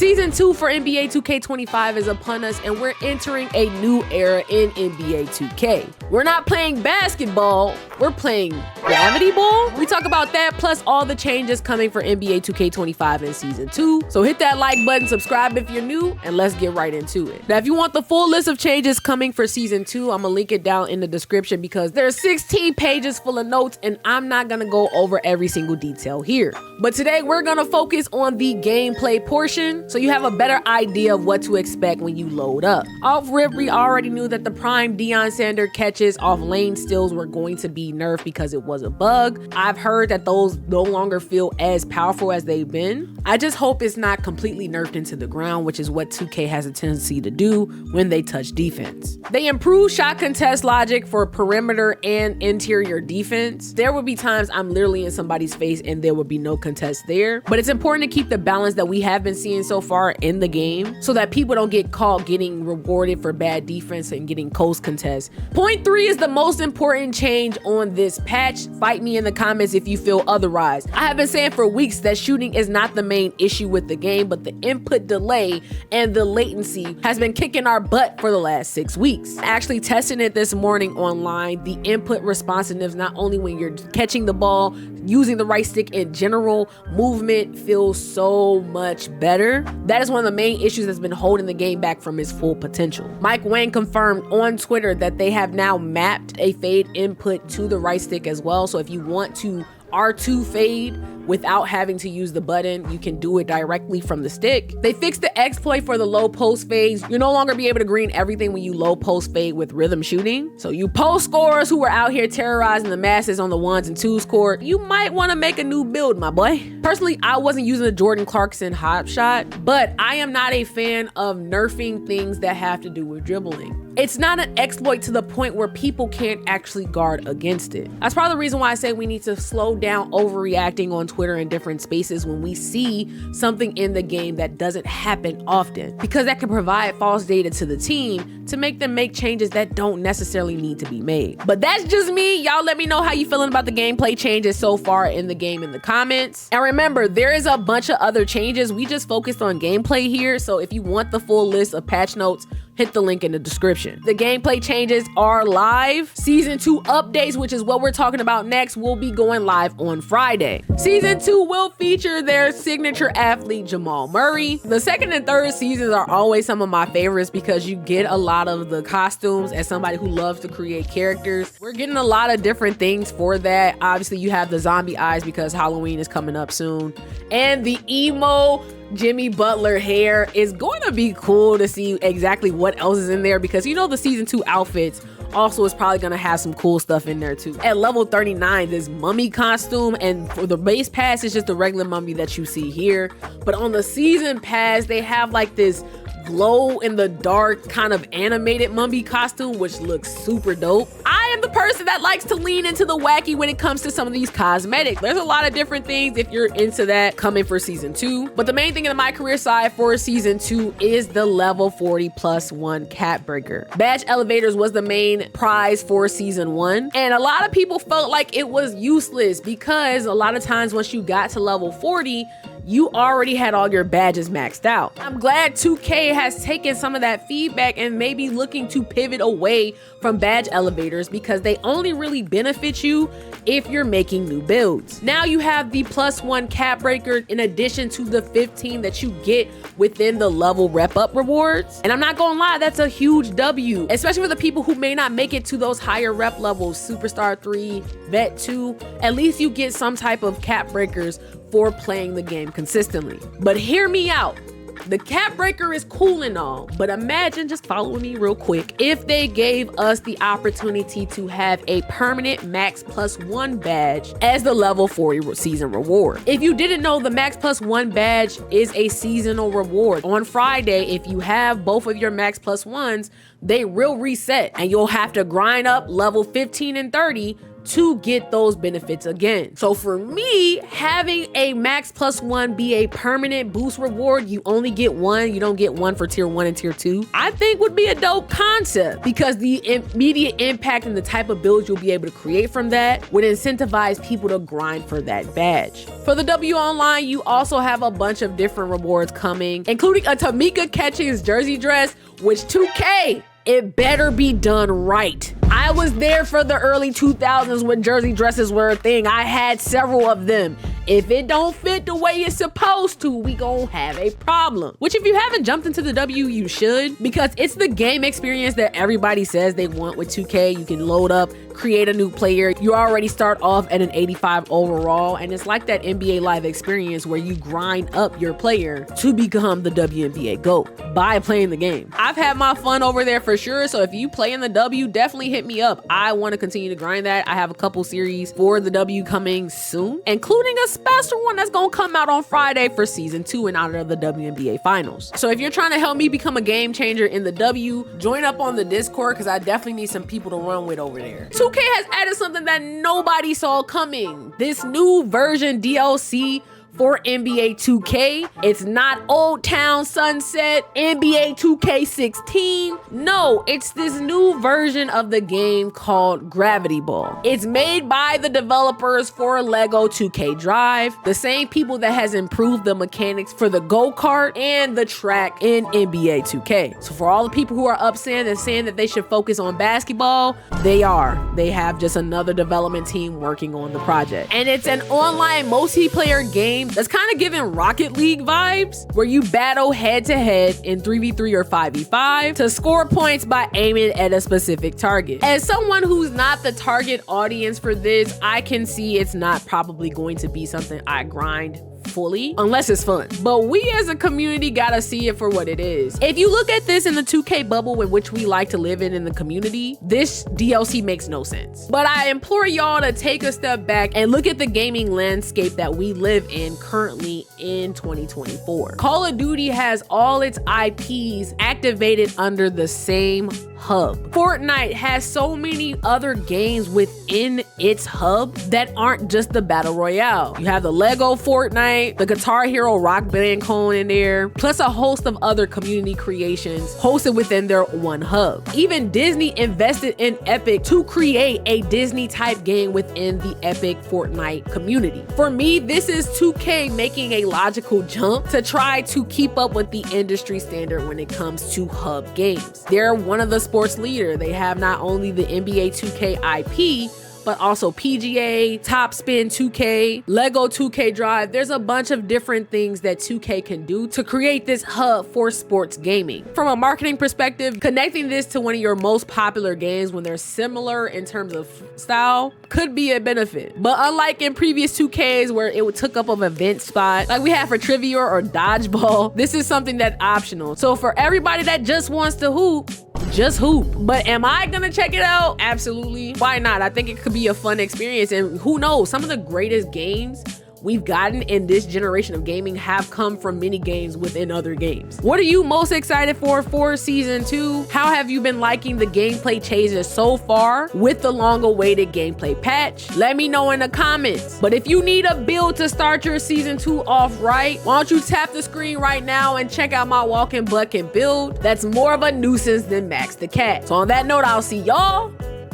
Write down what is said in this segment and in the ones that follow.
Season 2 for NBA 2K25 is upon us, and we're entering a new era in NBA 2K. We're not playing basketball, we're playing gravity ball. We talk about that, plus all the changes coming for NBA 2K25 in Season 2. So hit that like button, subscribe if you're new, and let's get right into it. Now, if you want the full list of changes coming for Season 2, I'm gonna link it down in the description because there's 16 pages full of notes, and I'm not gonna go over every single detail here. But today, we're gonna focus on the gameplay portion, so you have a better idea of what to expect when you load up. Off rip, we already knew that the prime Deion Sanders catches off lane steals were going to be nerfed because it was a bug. I've heard that those no longer feel as powerful as they've been. I just hope it's not completely nerfed into the ground, which is what 2K has a tendency to do when they touch defense. They improved shot contest logic for perimeter and interior defense. There would be times I'm literally in somebody's face and there would be no contest there, but it's important to keep the balance that we have been seeing so far in the game so that people don't get caught getting rewarded for bad defense and getting coast contests. Point 3 is the most important change on this patch. Fight me in the comments if you feel otherwise. I have been saying for weeks that shooting is not the main issue with the game, but the input delay and the latency has been kicking our butt for the last 6 weeks. Actually testing it this morning online, the input responsiveness, not only when you're catching the ball, using the right stick in general, movement feels so much better. That is one of the main issues that's been holding the game back from its full potential. Mike Wang confirmed on Twitter that they have now mapped a fade input to the right stick as well. So if you want to R2 fade without having to use the button, you can do it directly from the stick. They fixed the exploit for the low post fades. You'll no longer be able to green everything when you low post fade with rhythm shooting. So you post scorers who are out here terrorizing the masses on the 1s and 2s court, you might want to make a new build, my boy. Personally, I wasn't using the Jordan Clarkson hop shot, but I am not a fan of nerfing things that have to do with dribbling. It's not an exploit to the point where people can't actually guard against it. That's probably the reason why I say we need to slow down overreacting on Twitter and different spaces when we see something in the game that doesn't happen often, because that can provide false data to the team to make them make changes that don't necessarily need to be made. But that's just me. Y'all let me know how you feeling about the gameplay changes so far in the game in the comments. And remember, there is a bunch of other changes. We just focused on gameplay here. So if you want the full list of patch notes, hit the link in the description. The gameplay changes are live. Season 2 updates, which is what we're talking about next, will be going live on Friday. Season 2 will feature their signature athlete, Jamal Murray. The second and third seasons are always some of my favorites because you get a lot of the costumes as somebody who loves to create characters. We're getting a lot of different things for that. Obviously, you have the zombie eyes because Halloween is coming up soon. And the emo Jimmy Butler hair is going to be cool to see exactly what else is in there, because you know the season 2 outfits also is probably going to have some cool stuff in there too. At level 39, this mummy costume, and for the base pass, it's just the regular mummy that you see here. But on the season pass, they have like this glow in the dark kind of animated mummy costume, which looks super dope. I am the person that likes to lean into the wacky when it comes to some of these cosmetics. There's a lot of different things if you're into that coming for season 2. But the main thing in my career side for season 2 is the level 40 +1 cap breaker. Badge elevators was the main prize for season 1. And a lot of people felt like it was useless because a lot of times once you got to level 40, you already had all your badges maxed out. I'm glad 2K has taken some of that feedback and maybe looking to pivot away from badge elevators because they only really benefit you if you're making new builds. Now you have the +1 cap breaker in addition to the 15 that you get within the level rep up rewards. And I'm not gonna lie, that's a huge W, especially for the people who may not make it to those higher rep levels, Superstar 3, Vet 2. At least you get some type of cap breakers for playing the game consistently. But hear me out. The cap breaker is cool and all, but imagine, just following me real quick, if they gave us the opportunity to have a permanent max +1 badge as the level 40 season reward. If you didn't know, the max +1 badge is a seasonal reward. On Friday, if you have both of your max +1s, they will reset and you'll have to grind up level 15 and 30 to get those benefits again. So for me, having a max +1 be a permanent boost reward, you only get one, you don't get one for tier 1 and tier 2, I think would be a dope concept, because the immediate impact and the type of builds you'll be able to create from that would incentivize people to grind for that badge. For the W Online, you also have a bunch of different rewards coming, including a Tamika Catchings jersey dress, which 2K, it better be done right. I was there for the early 2000s when jersey dresses were a thing. I had several of them. If it don't fit the way it's supposed to, we gon' have a problem. Which, if you haven't jumped into the W, you should, because it's the game experience that everybody says they want with 2K. You can load up, create a new player. You already start off at an 85 overall, and it's like that NBA Live experience where you grind up your player to become the WNBA GOAT by playing the game. I've had my fun over there for sure, so if you play in the W, definitely hit me up. I want to continue to grind that. I have a couple series for the W coming soon, including a special one that's gonna come out on Friday for season 2 and out of the WNBA finals. So if you're trying to help me become a game changer in the W, join up on the Discord, because I definitely need some people to run with over there. 2K has added something that nobody saw coming. This new version DLC for NBA 2K. It's not Old Town Sunset, NBA 2K16. No, it's this new version of the game called Gravity Ball. It's made by the developers for Lego 2K Drive, the same people that has improved the mechanics for the go-kart and the track in NBA 2K. So for all the people who are upset and saying that they should focus on basketball, they are. They have just another development team working on the project. And it's an online multiplayer game that's kind of giving Rocket League vibes, where you battle head to head in 3v3 or 5v5 to score points by aiming at a specific target. As someone who's not the target audience for this, I can see it's not probably going to be something I grind fully unless it's fun. But we as a community gotta see it for what it is. If you look at this in the 2K bubble in which we like to live in the community, this DLC makes no sense. But I implore y'all to take a step back and look at the gaming landscape that we live in currently in 2024. Call of Duty has all its IPs activated under the same hub. Fortnite has so many other games within its hub that aren't just the Battle Royale. You have the Lego Fortnite, the Guitar Hero Rock Band clone in there, plus a host of other community creations hosted within their one hub. Even Disney invested in Epic to create a Disney type game within the Epic Fortnite community. For me, this is 2K making a logical jump to try to keep up with the industry standard when it comes to hub games. They're one of the sports leader. They have not only the NBA 2K IP, but also PGA, Top Spin 2K, Lego 2K Drive. There's a bunch of different things that 2K can do to create this hub for sports gaming. From a marketing perspective, connecting this to one of your most popular games when they're similar in terms of style could be a benefit. But unlike in previous 2Ks where it took up an event spot, like we have for trivia or dodgeball, this is something that's optional. So for everybody that just wants to hoop, just hoop. But am I gonna check it out? Absolutely. Why not? I think it could be a fun experience, and who knows, some of the greatest games we've gotten in this generation of gaming have come from mini games within other games. What are you most excited for season 2? How have you been liking the gameplay changes so far with the long-awaited gameplay patch? Let me know in the comments. But if you need a build to start your season 2 off right, why don't you tap the screen right now and check out my walk-in bucket build that's more of a nuisance than Max the Cat. So on that note, I'll see y'all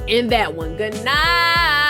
in that one. Good night.